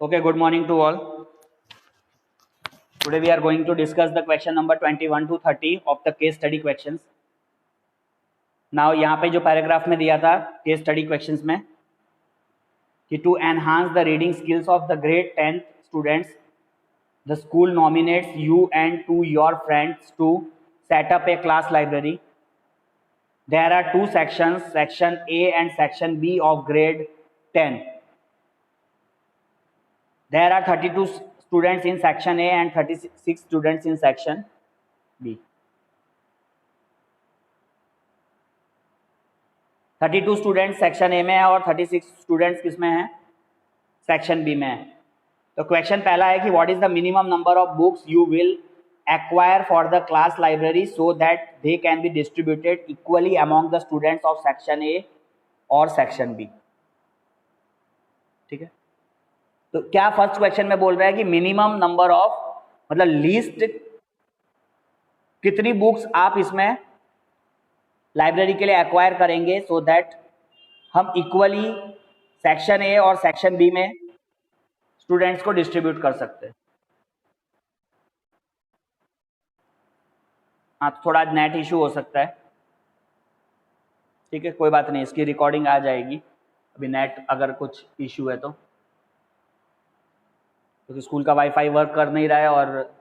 Okay, good morning to all. Today we are going to discuss the question number 21 to 30 of the case study questions. Now यहाँ पे जो paragraph में दिया था case study questions में कि to enhance the reading skills of the grade 10th students, the school nominates you and two your friends to set up a class library. There are two sections, section A and section B of grade 10. There are 32 students in section A and 36 students in section B. 32 students section A में है और 36 students किस में है, section B में है. तो question पहला है कि what is the minimum number of books you will acquire for the class library so that they can be distributed equally among the students of section A और सेक्शन बी. ठीक है, तो क्या फर्स्ट क्वेश्चन में बोल रहा है कि मिनिमम नंबर ऑफ मतलब लीस्ट कितनी बुक्स आप इसमें लाइब्रेरी के लिए एक्वायर करेंगे सो दैट हम इक्वली सेक्शन ए और सेक्शन बी में स्टूडेंट्स को डिस्ट्रीब्यूट कर सकते हैं. हाँ, तो थोड़ा नेट इशू हो सकता है. ठीक है, कोई बात नहीं, इसकी रिकॉर्डिंग आ जाएगी. अभी नेट अगर कुछ इशू है तो, क्योंकि स्कूल का वाईफाई वर्क कर नहीं रहा है और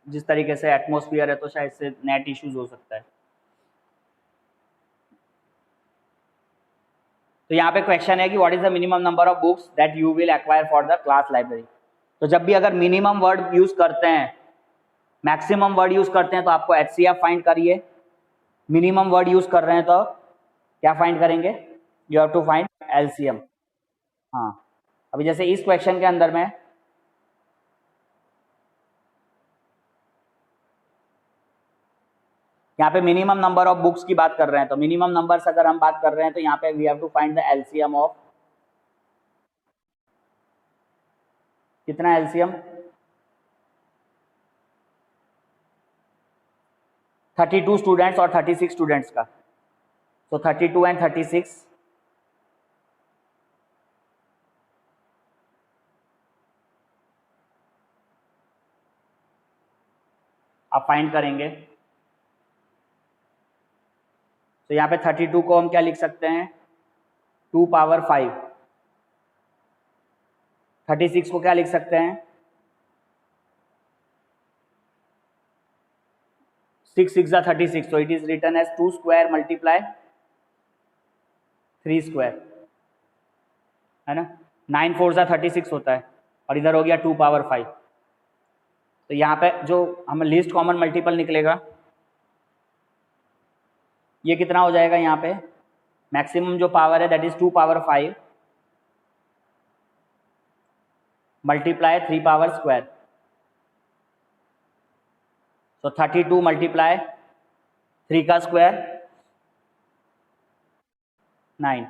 जिस तरीके से एटमॉस्फेयर है तो शायद से नेट इश्यूज हो सकता है. तो यहाँ पे क्वेश्चन है कि what is the minimum number of books that you will acquire for the class library. तो जब भी अगर मिनिमम वर्ड यूज करते हैं, मैक्सिमम वर्ड यूज करते हैं तो आपको HCF फाइंड करिए. मिनिमम वर्ड यूज कर रहे हैं तो क्या फाइंड करेंगे, you have to find LCM. हाँ, अभी जैसे इस क्वेश्चन के अंदर में यहाँ पे मिनिमम नंबर ऑफ बुक्स की बात कर रहे हैं, तो मिनिमम नंबर्स अगर हम बात कर रहे हैं तो यहाँ पे we have to find the LCM of कितना LCM 32 स्टूडेंट्स और 36 स्टूडेंट्स का. तो 32 एंड 36 आप फाइंड करेंगे. तो यहाँ पे 32 को हम क्या लिख सकते हैं, 2 पावर 5. 36 को क्या लिख सकते हैं, 6 6 जा 36. so it is written as 2 square multiply 3 square, है ना. 9 4 जा 36 होता है और इधर हो गया 2 पावर 5. तो यहाँ पे जो हम लीस्ट कॉमन मल्टीपल निकलेगा ये कितना हो जाएगा, यहाँ पे मैक्सिमम जो पावर है that is 2 power 5 multiply 3 power square. तो 32 मल्टीप्लाई 3 का स्क्वायर 9.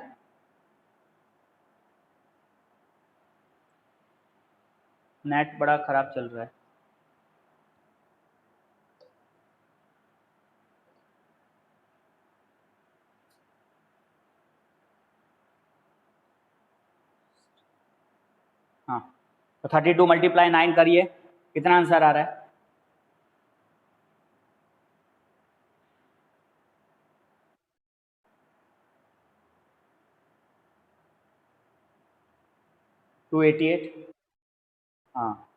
नेट बड़ा खराब चल रहा है. हाँ, तो 32 मल्टीप्लाई 9 करिए, कितना आंसर आ रहा है, टू 88. हाँ,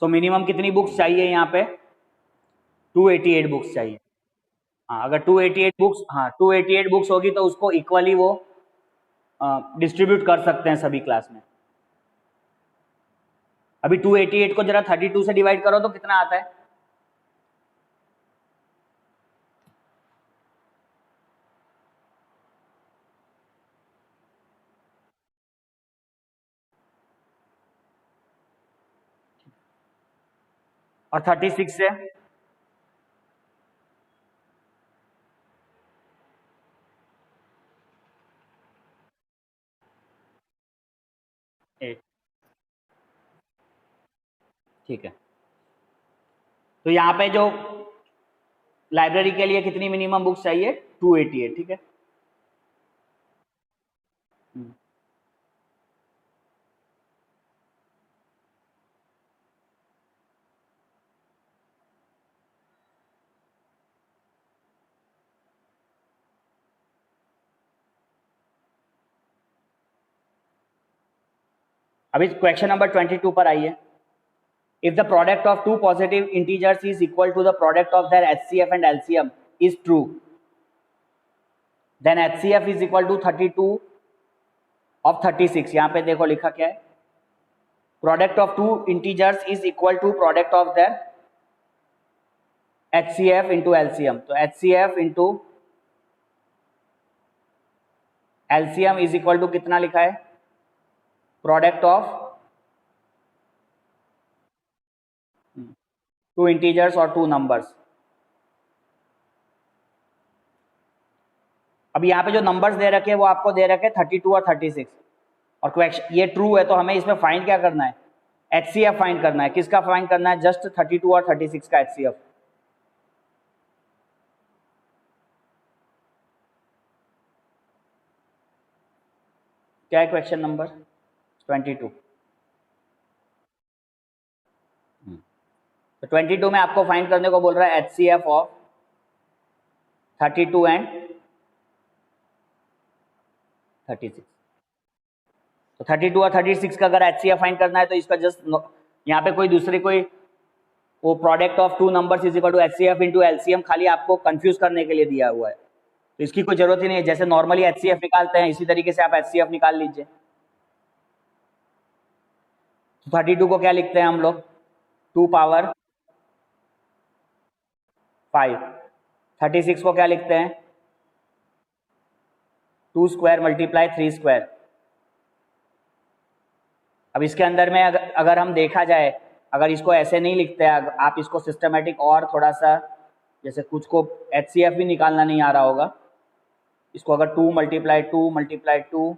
सो मिनिमम कितनी बुक्स चाहिए यहाँ पे, 288 बुक्स चाहिए. हाँ, अगर 288 बुक्स, हाँ 288 बुक्स होगी तो उसको इक्वली वो डिस्ट्रीब्यूट कर सकते हैं सभी क्लास में. अभी 288 को जरा 32 से डिवाइड करो तो कितना आता है, और 36 से 8. ठीक है, तो यहाँ पे जो लाइब्रेरी के लिए कितनी मिनिमम बुक्स चाहिए, 288. ठीक है, अभी क्वेश्चन नंबर 22 पर आइए. If the product of two positive integers is equal to the product of their HCF and LCM is true, then HCF is equal to 32 of 36. यहाँ पे देखो लिखा क्या है, product of two integers is equal to product of their HCF into LCM. तो HCF into LCM is equal to कितना लिखा है, product of टू इंटीजर्स और टू नंबर्स. अब यहाँ पे जो नंबर्स दे रखे हैं वो आपको दे रखे हैं 32 और 36, और क्वेश्चन ये ट्रू है तो हमें इसमें फाइंड क्या करना है, HCF फाइंड करना है. किसका फाइंड करना है, जस्ट 32 और 36 का HCF. क्या है क्वेश्चन नंबर 22. तो 22 में आपको फाइंड करने को बोल रहा है HCF ऑफ 32 एंड 36. तो 32 और 36 का अगर HCF फाइंड करना है तो इसका जस्ट यहाँ पे कोई वो product of two numbers is equal to HCF into LCM खाली आपको कंफ्यूज करने के लिए दिया हुआ है, तो इसकी कोई जरूरत ही नहीं है. जैसे नॉर्मली HCF निकालते हैं इसी तरीके से आप HCF निकाल लीजिए. तो 32 को क्या लिखते हैं हम लोग, 2 पावर 5. 36 को क्या लिखते हैं, 2 स्क्वायर मल्टीप्लाई 3 स्क्वायर. अब इसके अंदर में अगर हम देखा जाए, अगर इसको ऐसे नहीं लिखते हैं, आप इसको सिस्टमेटिक और थोड़ा सा, जैसे कुछ को HCF भी निकालना नहीं आ रहा होगा, इसको अगर 2 मल्टीप्लाई 2 मल्टीप्लाई 2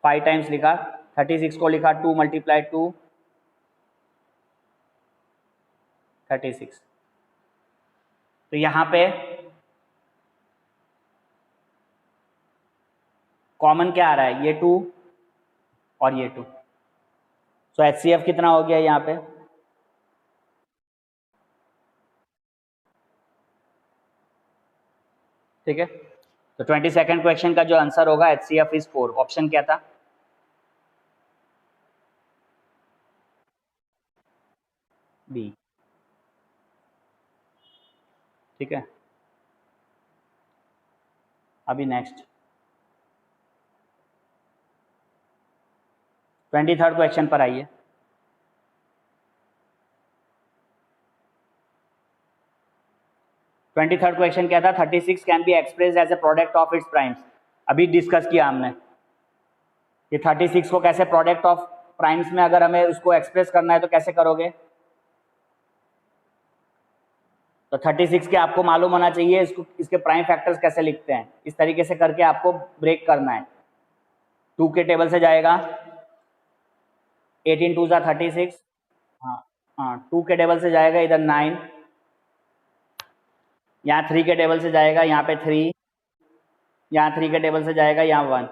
5 टाइम्स लिखा, 36 को लिखा 2 मल्टीप्लाई 2 36. तो यहाँ पे कॉमन क्या आ रहा है, ये 2 और ये 2. सो HCF कितना हो गया यहाँ पे, ठीक है. तो 22nd क्वेश्चन का जो आंसर होगा HCF इज 4. ऑप्शन क्या था, बी. ठीक है. अभी नेक्स्ट 23rd क्वेश्चन पर आइए. ट्वेंटी थर्ड क्वेश्चन क्या था, 36 can be express as a product of its primes. अभी डिस्कस किया हमने कि 36 को कैसे प्रोडक्ट ऑफ प्राइम्स में अगर हमें उसको एक्सप्रेस करना है तो कैसे करोगे. तो 36 के आपको मालूम होना चाहिए इसके प्राइम फैक्टर्स कैसे लिखते हैं. इस तरीके से करके आपको ब्रेक करना है. 2 के टेबल से जाएगा 18 2 जा 36. हाँ 2 के टेबल से जाएगा इधर 9, यहाँ 3 के टेबल से जाएगा यहाँ पे 3, यहाँ 3 के टेबल से जाएगा यहाँ 1.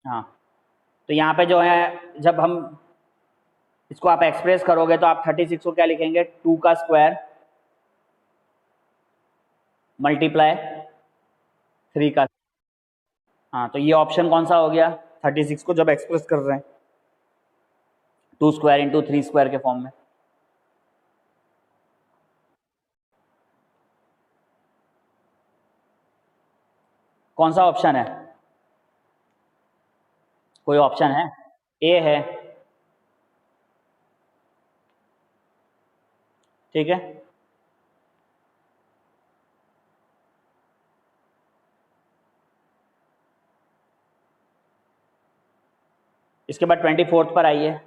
हाँ तो यहाँ पे जो है जब हम इसको आप एक्सप्रेस करोगे तो आप 36 को क्या लिखेंगे, 2 का स्क्वायर मल्टीप्लाई 3 का. हाँ तो ये ऑप्शन कौन सा हो गया, 36 को जब एक्सप्रेस कर रहे हैं 2 स्क्वायर इंटू 3 स्क्वायर के फॉर्म में. कौन सा ऑप्शन है, कोई ऑप्शन है, ए है. ठीक है. इसके बाद 24th पर आइए.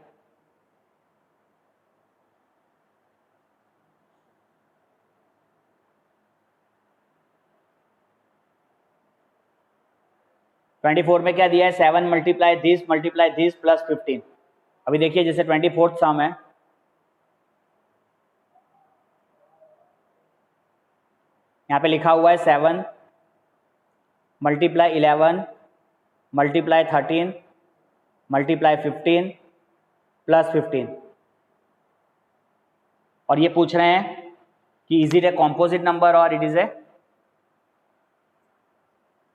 ट्वेंटी फोर में क्या दिया है, 7 मल्टीप्लाई दिस प्लस 15. अभी देखिए जैसे 24th सम है, यहाँ पे लिखा हुआ है 7 मल्टीप्लाई 11 मल्टीप्लाई 13 मल्टीप्लाई 15 प्लस 15. और ये पूछ रहे हैं कि is it a composite number और it is a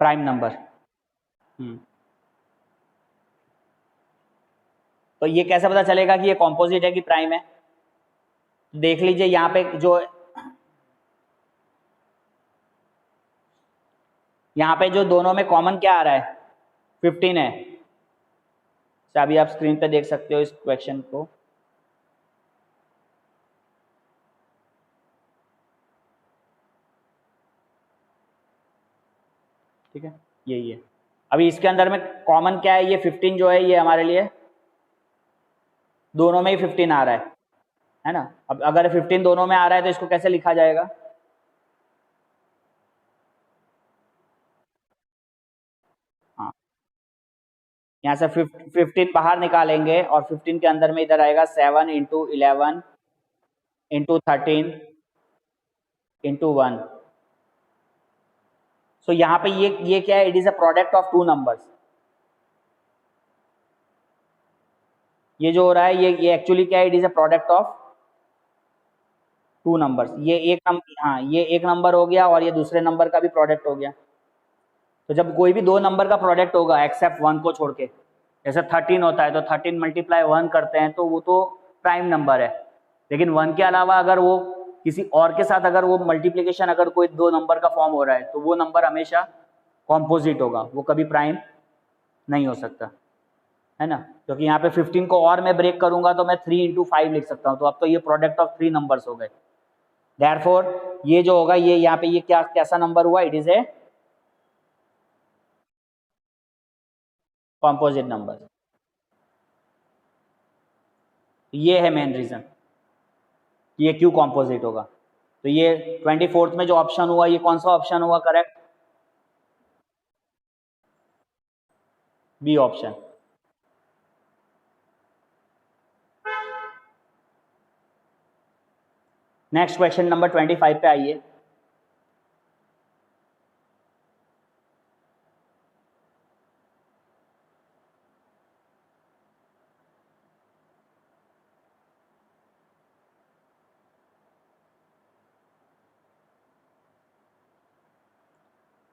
prime number. तो ये कैसे पता चलेगा कि ये कॉम्पोजिट है कि प्राइम है? देख लीजिए यहाँ पे जो दोनों में कॉमन क्या आ रहा है, 15 है। तो अभी आप स्क्रीन पे देख सकते हो इस क्वेश्चन को। ठीक है, यही है। अभी इसके अंदर में कॉमन क्या है, ये 15 जो है ये हमारे लिए दोनों में ही 15 आ रहा है ना। अब अगर 15 दोनों में आ रहा है तो इसको कैसे लिखा जाएगा? हाँ, यहाँ से 15 बाहर निकालेंगे और 15 के अंदर में इधर आएगा 7 इंटू 11 इंटू 13 इंटू 1। सो यहाँ पे ये क्या है, it is a product of two numbers. ये जो हो रहा है ये एक्चुअली क्या है, it is a product of two numbers. ये एक नंबर, हाँ ये एक नंबर हो गया और ये दूसरे नंबर का भी प्रोडक्ट हो गया। तो जब कोई भी दो नंबर का प्रोडक्ट होगा एक्सेप्ट 1 को छोड़ के, जैसे 13 होता है तो 13 मल्टीप्लाई 1 करते हैं तो वो तो प्राइम नंबर है। लेकिन 1 के अलावा अगर वो किसी और के साथ अगर वो मल्टीप्लिकेशन अगर कोई दो नंबर का फॉर्म हो रहा है तो वो नंबर हमेशा कॉम्पोजिट होगा, वो कभी प्राइम नहीं हो सकता, है ना। क्योंकि यहाँ पे 15 को और मैं ब्रेक करूंगा तो मैं 3 इंटू 5 लिख सकता हूँ, तो अब तो ये प्रोडक्ट ऑफ 3 नंबर्स हो गए। देयरफॉर ये जो होगा ये यहाँ पे ये क्या कैसा नंबर हुआ, it is A composite number. ये है मेन रीजन ये क्यों कॉम्पोजिट होगा। तो ये 24th में जो ऑप्शन हुआ ये कौन सा ऑप्शन हुआ correct? B option. Next question number 25 पे आइए।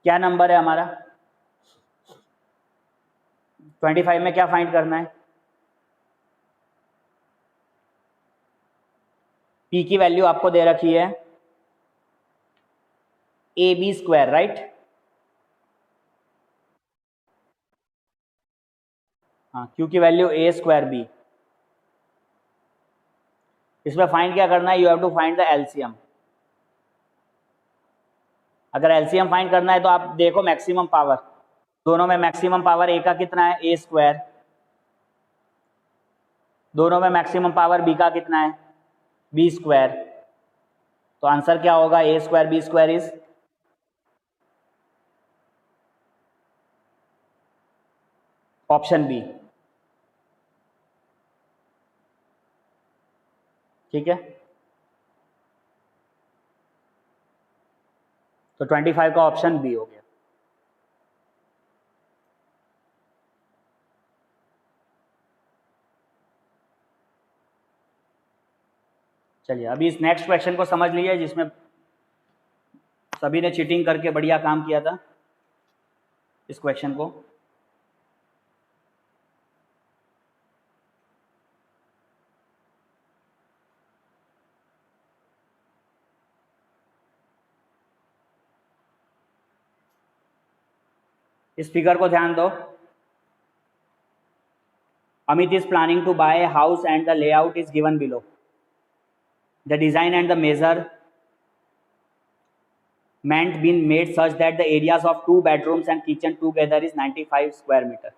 क्या नंबर है हमारा 25 में, क्या फाइंड करना है? पी की वैल्यू आपको दे रखी है ए बी स्क्वायर, राइट। हाँ, क्यू की वैल्यू ए स्क्वायर बी। इसमें फाइंड क्या करना है, you have to find the LCM. अगर एलसीएम फाइंड करना है तो आप देखो मैक्सिमम पावर, दोनों में मैक्सिमम पावर ए का कितना है, ए स्क्वायर। दोनों में मैक्सिमम पावर बी का कितना है, बी स्क्वायर। तो आंसर क्या होगा, A square B square is option B. ठीक है, तो 25 का ऑप्शन बी हो गया। चलिए अभी इस नेक्स्ट क्वेश्चन को समझ लीजिए जिसमें सभी ने चीटिंग करके बढ़िया काम किया था। इस क्वेश्चन को इस फिगर को ध्यान दो। Amit is planning to buy a house and the layout is given below. The design and the measurement been made such that the areas of 2 bedrooms and kitchen together is 95 square meter.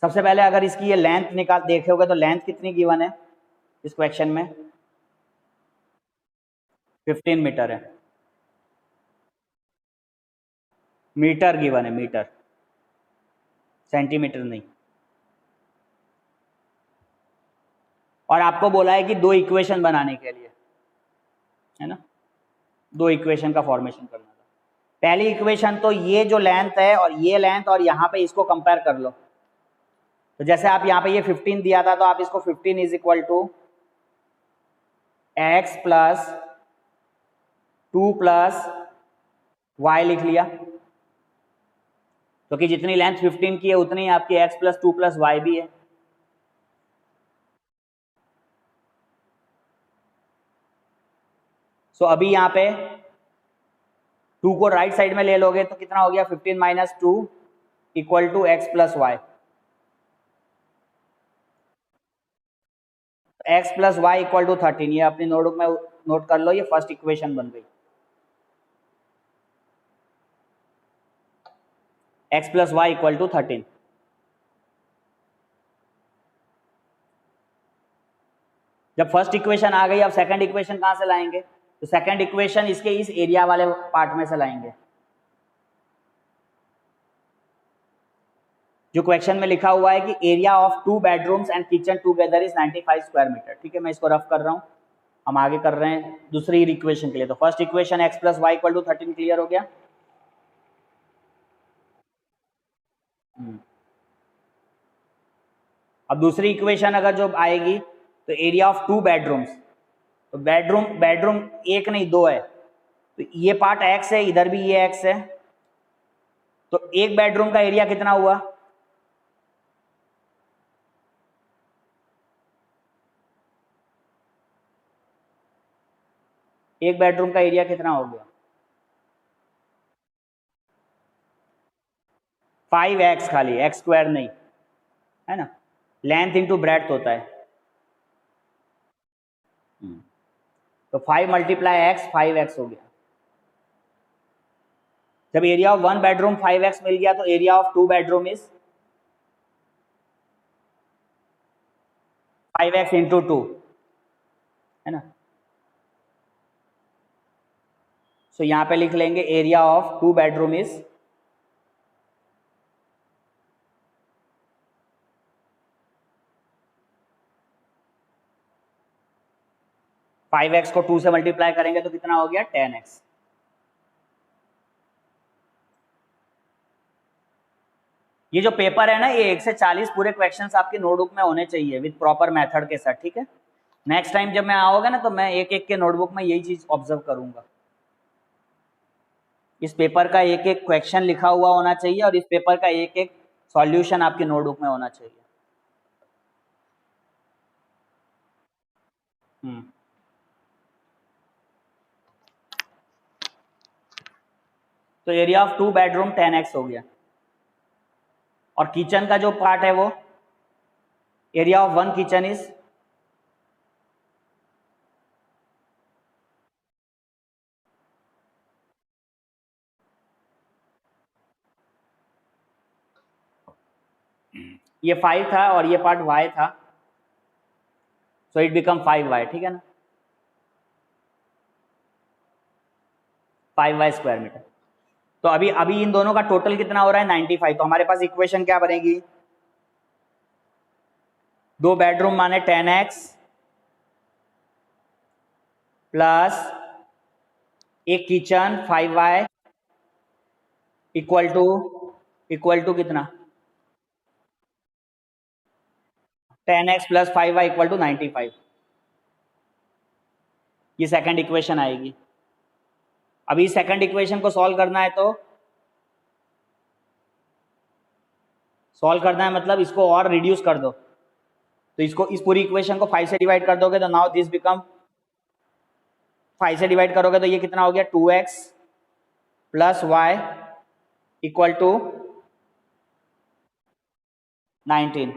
सबसे पहले अगर इसकी ये length निकाल देखोगे तो length कितनी given है इस क्वेश्चन में, 15 मीटर है। मीटर गिवन है, मीटर, सेंटीमीटर नहीं। और आपको बोला है कि दो इक्वेशन बनाने के लिए, है ना, दो इक्वेशन का फॉर्मेशन करना था। पहली इक्वेशन तो ये जो लेंथ है और ये लेंथ और यहाँ पे इसको कंपेयर कर लो। तो जैसे आप यहाँ पे ये 15 दिया था तो आप इसको 15 is equal to x plus 2 plus y लिख लिया, क्योंकि जितनी लेंथ 15 की है उतनी आपकी x प्लस 2 प्लस वाई भी है। सो अभी यहाँ पे 2 को राइट साइड में ले लोगे तो कितना हो गया, 15 minus 2 equal to x plus y. X plus y equal to 13, ये अपनी नोटबुक में नोट कर लो, ये फर्स्ट इक्वेशन बन गई। X plus y equal to 13। जब फर्स्ट इक्वेशन आ गई, अब सेकंड इक्वेशन कहां से लाएंगे, तो सेकंड इक्वेशन इसके इस एरिया वाले पार्ट में से लाएंगे। जो क्वेश्चन में लिखा हुआ है कि area of 2 bedrooms and kitchen together is 95 square metre. ठीक है, मैं इसको रफ कर रहा हूं, हम आगे कर रहे हैं दूसरी इक्वेशन के लिए। तो first equation x plus y equal to 13 clear हो गया। अब दूसरी इक्वेशन अगर जो आएगी तो एरिया ऑफ 2 बेडरूम्स, तो बेडरूम बेडरूम एक नहीं 2 है, तो ये पार्ट एक्स है, इधर भी ये एक्स है, तो एक बेडरूम का एरिया कितना हुआ, एक बेडरूम का एरिया कितना हो गया, 5x, खाली एक्स स्क्वायर नहीं है ना, लेंथ इंटू ब्रेड्थ होता है। तो 5 मल्टीप्लाई एक्स 5x हो गया। जब एरिया ऑफ 1 बेडरूम 5x मिल गया तो area of 2 bedroom is 5x into 2 है ना। सो यहां पे लिख लेंगे area of 2 bedroom is 5x को 2 से मल्टीप्लाई करेंगे तो कितना हो गया 10x। ये जो पेपर है ना, ये 1 से 40 पूरे क्वेश्चंस आपकी नोटबुक में होने चाहिए विद प्रॉपर मेथड के साथ। ठीक है, नेक्स्ट टाइम जब मैं आओगे ना तो मैं एक एक के नोटबुक में यही चीज ऑब्जर्व करूंगा। इस पेपर का एक एक क्वेश्चन लिखा हुआ होना चाहिए और इस पेपर का एक एक सॉल्यूशन आपकी नोटबुक में होना चाहिए। तो एरिया ऑफ 2 बेडरूम 10x हो गया, और किचन का जो पार्ट है वो एरिया ऑफ 1 किचन इज ये 5 था और ये पार्ट y था, सो इट बिकम 5y। ठीक है ना, 5y स्क्वायर मीटर। तो अभी अभी इन दोनों का टोटल कितना हो रहा है 95। तो हमारे पास इक्वेशन क्या बनेगी, 2 बेडरूम माने 10x प्लस एक किचन 5y इक्वल टू कितना 10x plus 5y equal to 95। ये सेकंड इक्वेशन आएगी। अभी सेकंड इक्वेशन को सॉल्व करना है, तो सॉल्व करना है मतलब इसको और रिड्यूस कर दो, तो इसको इस पूरी इक्वेशन को 5 से डिवाइड कर दोगे तो नाउ दिस बिकम 5 से डिवाइड करोगे तो ये कितना हो गया 2x plus y equal to 19।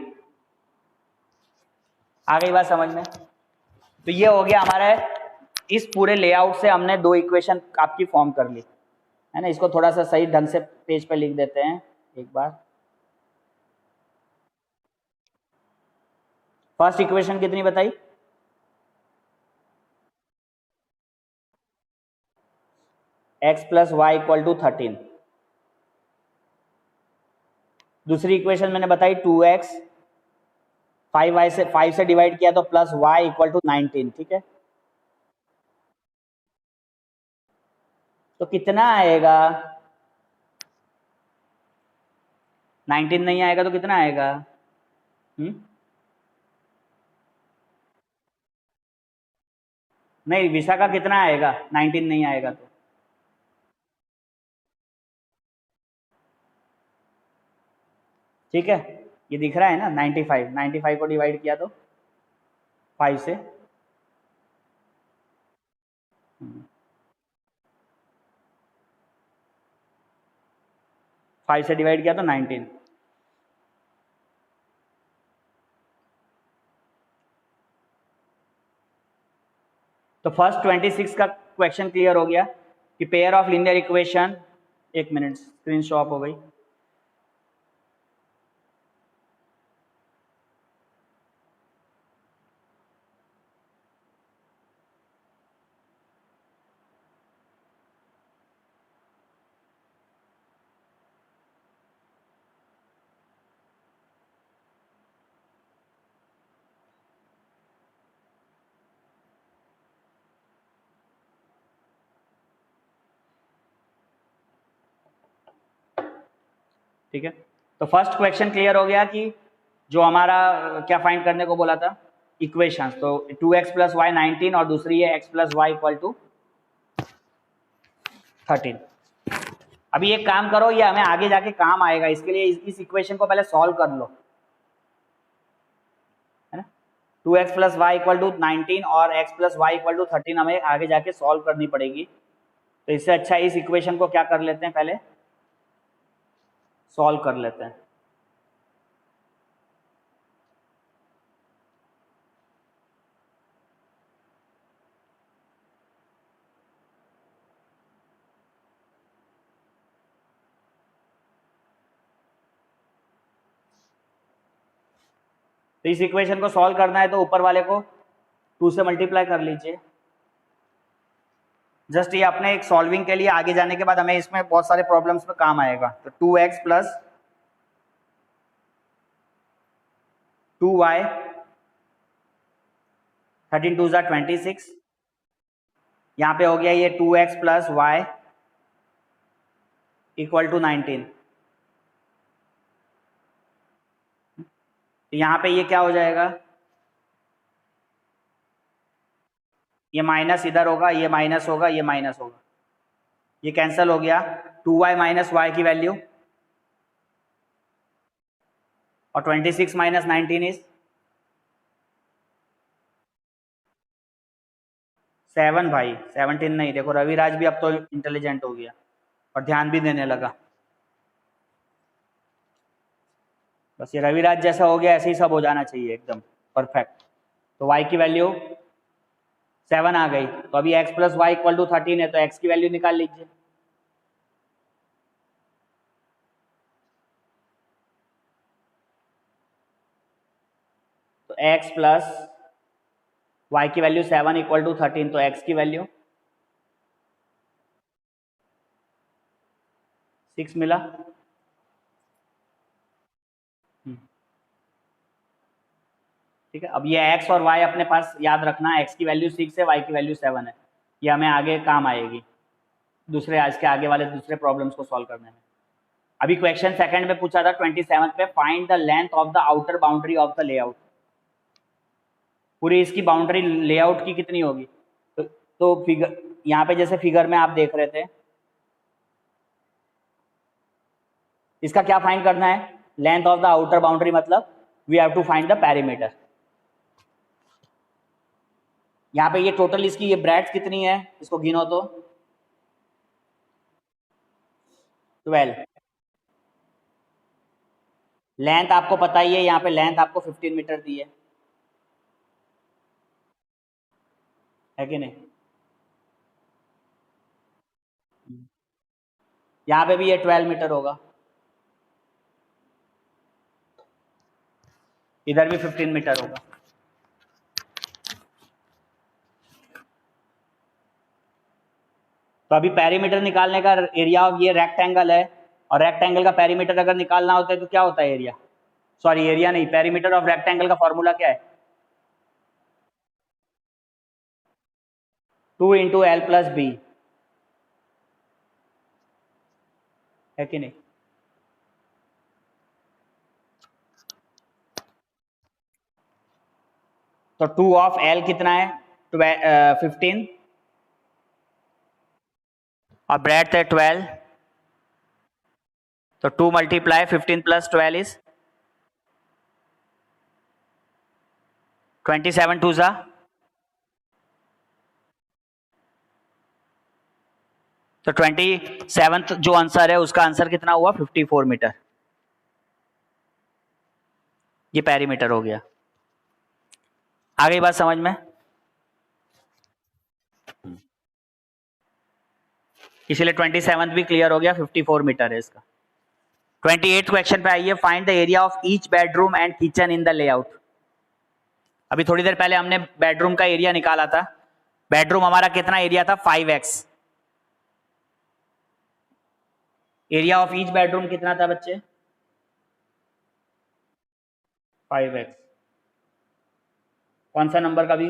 आ गई बात समझ में। तो ये हो गया हमारे इस पूरे लेआउट से हमने 2 इक्वेशन आपकी फॉर्म कर ली है ना। इसको थोड़ा सा सही ढंग से पेज पे लिख देते हैं एक बार। फर्स्ट इक्वेशन कितनी बताई, x plus y equal to 13। दूसरी इक्वेशन मैंने बताई 2x 5 से डिवाइड किया तो प्लस y इक्वल टू 19। ठीक है, तो कितना आएगा 19 नहीं आएगा तो कितना आएगा नहीं, विशा का कितना आएगा 19 नहीं आएगा तो ठीक है, ये दिख रहा है ना 95 को डिवाइड किया तो 5 से 5 से डिवाइड किया तो 19। तो फर्स्ट 26 का क्वेश्चन क्लियर हो गया कि पेयर ऑफ लीनियर इक्वेशन, एक मिनट स्क्रीन शॉट हो गई। ठीक है, तो फर्स्ट क्वेश्चन क्लियर हो गया कि जो हमारा क्या फाइंड करने को बोला था, इक्वेशंस। तो 2x + y 19 और दूसरी है x + y = 13। अभी एक काम करो, ये हमें आगे जाके काम आएगा, इसके लिए इस इक्वेशन को पहले सॉल्व कर लो, है ना। 2x + y = 19 और x + y = 13 हमें आगे जाके सॉल्व करनी पड़ेगी। तो इससे अच्छा इस इक्वेशन को क्या कर लेते हैं, पहले सॉल्व कर लेते हैं। तो इस इक्वेशन को सॉल्व करना है तो ऊपर वाले को 2 से मल्टीप्लाई कर लीजिए। जस्ट ये अपने एक सॉल्विंग के लिए आगे जाने के बाद हमें इसमें बहुत सारे प्रॉब्लम्स में काम आएगा। तो 2x + 2y 13 2 = 26, यहाँ पे हो गया ये 2x + y = 19। तो यहाँ पे ये क्या हो जाएगा, ये माइनस इधर होगा, ये माइनस होगा, ये माइनस होगा, ये कैंसिल हो गया। 2y - y की वैल्यू और 26 - 19 इज 7 भाई, 17 नहीं। देखो रविराज भी अब तो इंटेलिजेंट हो गया और ध्यान भी देने लगा। बस ये रविराज जैसा हो गया, ऐसे ही सब हो जाना चाहिए एकदम परफेक्ट। तो y की वैल्यू 7 आ गई। तो अभी x + y = 13 है, तो x की वैल्यू निकाल लीजिए। तो x + y की वैल्यू 7 = 13, तो x की वैल्यू 6 मिला। ठीक है, अब ये x और y अपने पास याद रखना, x की वैल्यू 6 है, y की वैल्यू 7 है। ये हमें आगे काम आएगी दूसरे आज के आगे वाले दूसरे प्रॉब्लम्स को सॉल्व करने में। अभी क्वेश्चन सेकंड में पूछा था 27 पे, find the length of the outer boundary of the layout. पूरी इसकी बाउंड्री लेआउट की कितनी होगी। तो फिगर यहाँ पे जैसे फिगर में आप देख रहे थे, इसका क्या फाइंड करना है, length of the outer boundary, मतलब we have to find the perimeter. यहाँ पे ये टोटल इसकी ये ब्रेड्थ कितनी है, इसको गिनो तो 12। लेंथ आपको पता ही है, यहाँ पे लेंथ आपको 15 मीटर दी है कि नहीं। यहाँ पे भी ये 12 मीटर होगा, इधर भी 15 मीटर होगा। तो अभी पेरीमीटर निकालने का एरिया ऑफ ये रेक्टेंगल है, और रेक्टेंगल का पेरीमीटर अगर निकालना होता है तो क्या होता है, एरिया, सॉरी एरिया नहीं, पेरीमीटर ऑफ रेक्टेंगल का फॉर्मूला क्या है, 2 × L + B, है कि नहीं। तो 2 ऑफ L कितना है, 15 और ब्रेड्थ है 12। तो 2 × 15 + 12 इज 27 टू सा, तो 27 जो आंसर है उसका आंसर कितना हुआ 54 मीटर। ये पेरीमीटर हो गया। आ गई बात समझ में? इसीलिए 27 भी क्लियर हो गया, 54 मीटर है इसका। 28 क्वेश्चन पे आइए, find the area of each bedroom and kitchen in the layout. अभी थोड़ी देर पहले हमने बेडरूम का एरिया निकाला था। बेडरूम हमारा कितना एरिया था 5x। Area of each bedroom कितना था बच्चे 5x। कौन सा नंबर का भी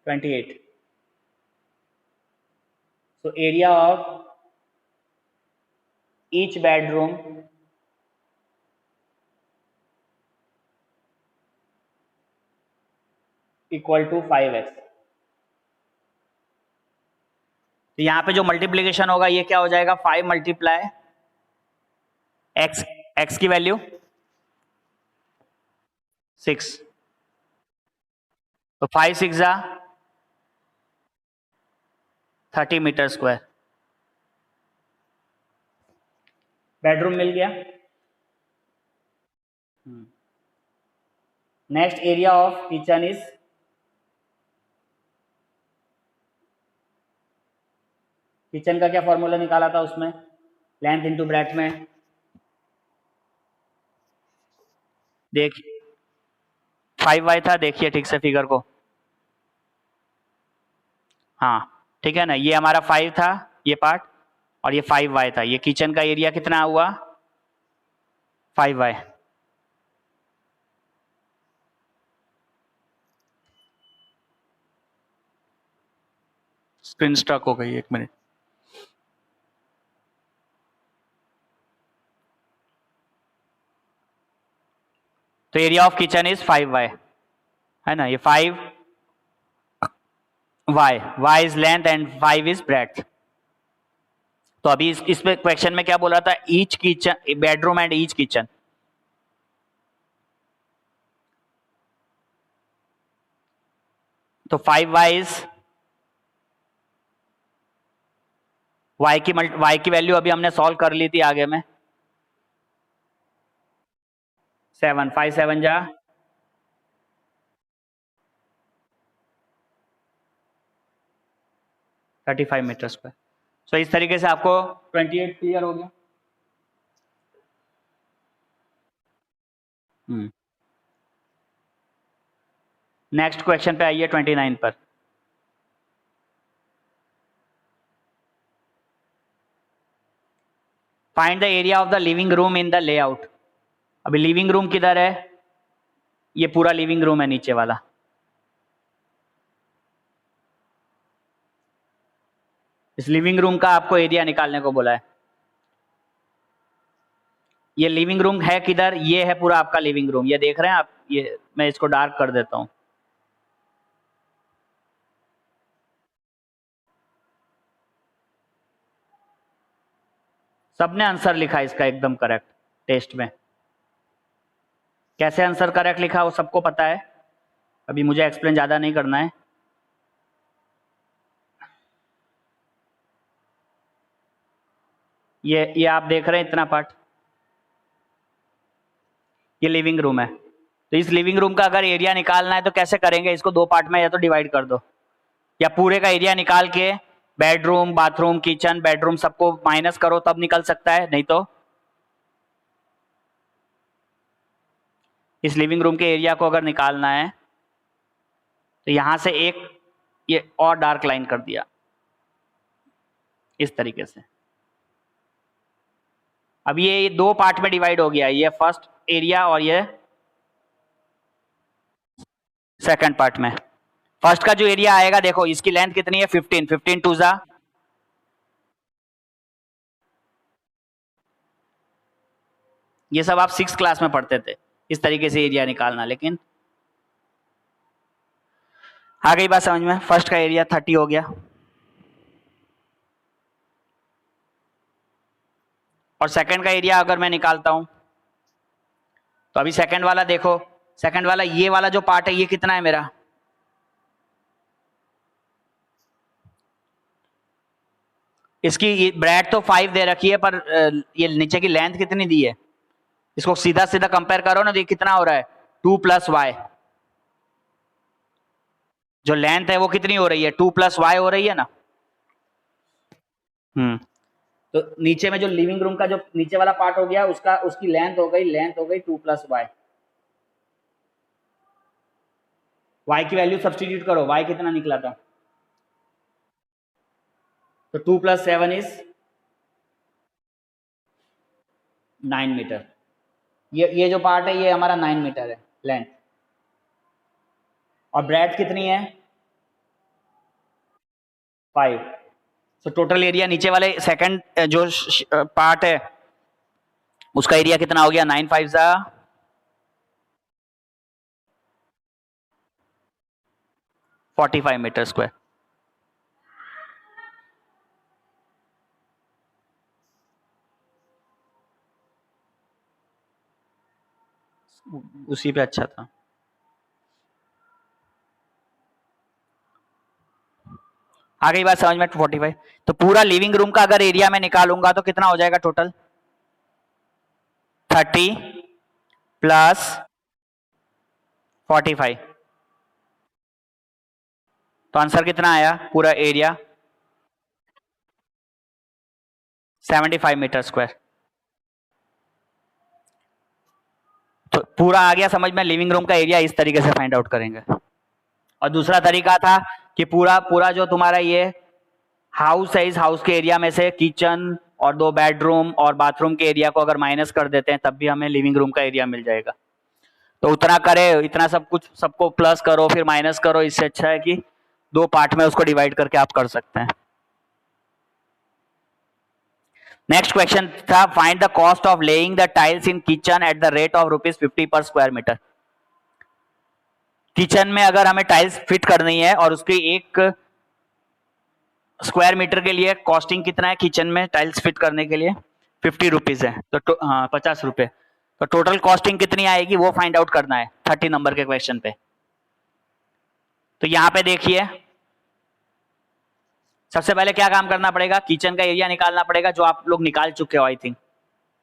28। So area of each bedroom equal to 5x। तो यहां पे जो मल्टीप्लीकेशन होगा ये क्या हो जाएगा 5 मल्टीप्लाई x की वैल्यू 6, तो 5 6 30 मीटर स्क्वायर। बेडरूम मिल गया। Next area of kitchen is, kitchen का क्या फॉर्मूला निकाला था उसमें, लेंथ इंटू ब्रेथ में, देख 5y था, देखिए ठीक से फिगर को। हाँ ठीक है ना, ये हमारा 5 था ये पार्ट, और ये 5y था। ये किचन का एरिया कितना हुआ 5y। स्क्रीन स्टक हो गई, 1 मिनट। तो area of kitchen is 5y है ना, ये 5y, y is length and 5 is breadth. तो अभी इस पे क्वेश्चन में क्या बोला था, each kitchen bedroom and each kitchen. तो 5y इज y की वैल्यू अभी हमने सॉल्व कर ली थी आगे में, 7 5 7 जा 35 मीटर स्क्वायर। सो इस तरीके से आपको 28 क्लियर हो गया। नेक्स्ट क्वेश्चन पे आइए 29 पर। Find the area of the living room in the layout. अभी लिविंग रूम किधर है, ये पूरा लिविंग रूम है नीचे वाला। इस लिविंग रूम का आपको एरिया निकालने को बोला है। ये लिविंग रूम है किधर, ये है पूरा आपका लिविंग रूम, ये देख रहे हैं आप, ये मैं इसको डार्क कर देता हूं। सबने आंसर लिखा इसका एकदम करेक्ट टेस्ट में। कैसे आंसर करेक्ट लिखा वो सबको पता है, अभी मुझे एक्सप्लेन ज्यादा नहीं करना है। ये आप देख रहे हैं इतना पार्ट, ये लिविंग रूम है। तो इस लिविंग रूम का अगर एरिया निकालना है तो कैसे करेंगे, इसको 2 पार्ट में या तो डिवाइड कर दो, या पूरे का एरिया निकाल के बेडरूम बाथरूम किचन बेडरूम सबको माइनस करो तब निकल सकता है, नहीं तो इस लिविंग रूम के एरिया को अगर निकालना है तो यहां से एक ये और डार्क लाइन कर दिया इस तरीके से। अब ये 2 पार्ट में डिवाइड हो गया, ये फर्स्ट एरिया और ये सेकंड पार्ट में। फर्स्ट का जो एरिया आएगा देखो इसकी लेंथ कितनी है 15, 15 टू जा ये सब आप 6 क्लास में पढ़ते थे इस तरीके से एरिया निकालना, लेकिन आ गई बात समझ में। फर्स्ट का एरिया 30 हो गया, और सेकंड का एरिया अगर मैं निकालता हूं तो अभी सेकंड वाला देखो सेकंड वाला ये वाला जो पार्ट है ये कितना है मेरा, इसकी ब्रेड तो 5 दे रखी है, पर ये नीचे की लेंथ कितनी दी है, इसको सीधा सीधा कंपेयर करो ना, तो ये कितना हो रहा है 2 + y, जो लेंथ है वो कितनी हो रही है 2 + y हो रही है ना। तो नीचे में जो लिविंग रूम का जो नीचे वाला पार्ट हो गया उसका उसकी लेंथ हो गई 2 + y। y की वैल्यू सब्स्टिट्यूट करो, y कितना निकला था, तो 2 + 7 इज 9 मीटर। ये जो पार्ट है ये हमारा 9 मीटर है लेंथ, और ब्रेड कितनी है 5। तो टोटल एरिया नीचे वाले सेकंड जो पार्ट है उसका एरिया कितना हो गया 9 × 5 = 45 मीटर स्क्वायर। उसी पे अच्छा था। आ गई बात समझ में 45। तो पूरा लिविंग रूम का अगर एरिया में निकालूंगा तो कितना हो जाएगा टोटल 30 + 45, तो आंसर कितना आया पूरा एरिया 75 मीटर स्क्वायर। तो पूरा आ गया समझ में, लिविंग रूम का एरिया इस तरीके से फाइंड आउट करेंगे। और दूसरा तरीका था कि पूरा जो तुम्हारा ये हाउस है, इस हाउस के एरिया में से किचन और 2 बेडरूम और बाथरूम के एरिया को अगर माइनस कर देते हैं तब भी हमें लिविंग रूम का एरिया मिल जाएगा। तो उतना करे, इतना सब कुछ सबको प्लस करो फिर माइनस करो, इससे अच्छा है कि 2 पार्ट में उसको डिवाइड करके आप कर सकते हैं। नेक्स्ट क्वेश्चन था find the cost of laying the tiles in kitchen at the rate of ₹50 पर स्क्वायर मीटर। किचन में अगर हमें टाइल्स फिट करनी है और उसकी 1 स्क्वायर मीटर के लिए कॉस्टिंग कितना है किचन में टाइल्स फिट करने के लिए 50 रुपीज है, तो हाँ 50 रुपए। तो टोटल कॉस्टिंग कितनी आएगी वो फाइंड आउट करना है 30 नंबर के क्वेश्चन पे। तो यहां पे देखिए सबसे पहले क्या काम करना पड़ेगा, किचन का एरिया निकालना पड़ेगा, जो आप लोग निकाल चुके हो आई थिंक,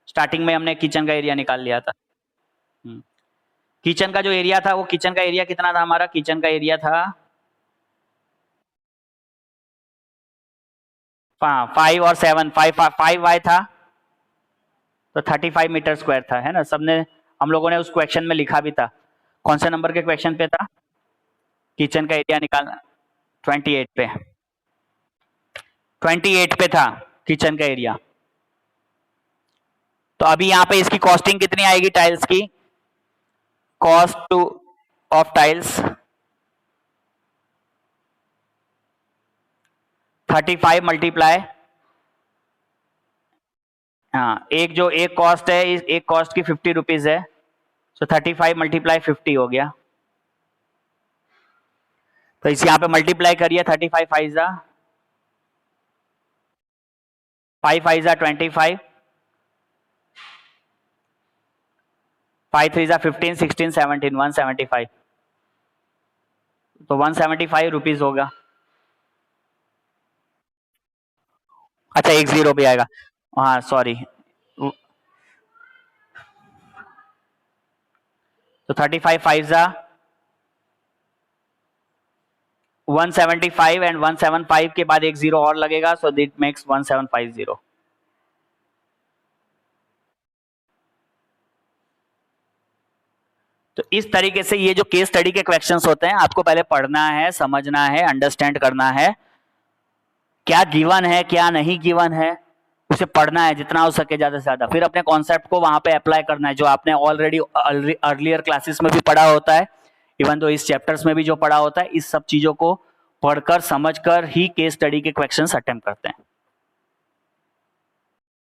स्टार्टिंग में हमने किचन का एरिया निकाल लिया था। किचन का जो एरिया था वो किचन का एरिया कितना था हमारा, किचन का एरिया था 5 और 7 5y था, तो 35 मीटर स्क्वायर था, है ना। सबने हम लोगों ने उस क्वेश्चन में लिखा भी था। कौन से नंबर के क्वेश्चन पे था, किचन का एरिया निकालना 28 पे, 28 पे था किचन का एरिया। तो अभी यहाँ पे इसकी कॉस्टिंग कितनी आएगी टाइल्स की, कॉस्ट ऑफ टाइल्स 35 मल्टीप्लाई, हाँ एक कॉस्ट है, एक कॉस्ट की 50 रुपीज है, तो 35 मल्टीप्लाई 50 हो गया। तो इस यहाँ पे मल्टीप्लाई करिए 35 5 × 25, 5 3 × 15 16 17 175, तो 175 रुपीज होगा। अच्छा 10 भी आएगा, हाँ सॉरी। तो 35 5 × 175 एंड 175 के बाद 10 और लगेगा, सो दिट मेक्स 1750। तो इस तरीके से ये जो केस स्टडी के क्वेश्चंस होते हैं आपको पहले पढ़ना है, समझना है, अंडरस्टैंड करना है, क्या गिवन है क्या नहीं गिवन है उसे पढ़ना है जितना हो सके ज्यादा से ज्यादा, फिर अपने कॉन्सेप्ट को वहां पे अप्लाई करना है जो आपने ऑलरेडी अर्लियर क्लासेस में भी पढ़ा होता है, इवन तो इस चैप्टर्स में भी जो पढ़ा होता है। इस सब चीजों को पढ़कर समझकर ही केस स्टडी के क्वेश्चंस अटेम्प्ट करते हैं।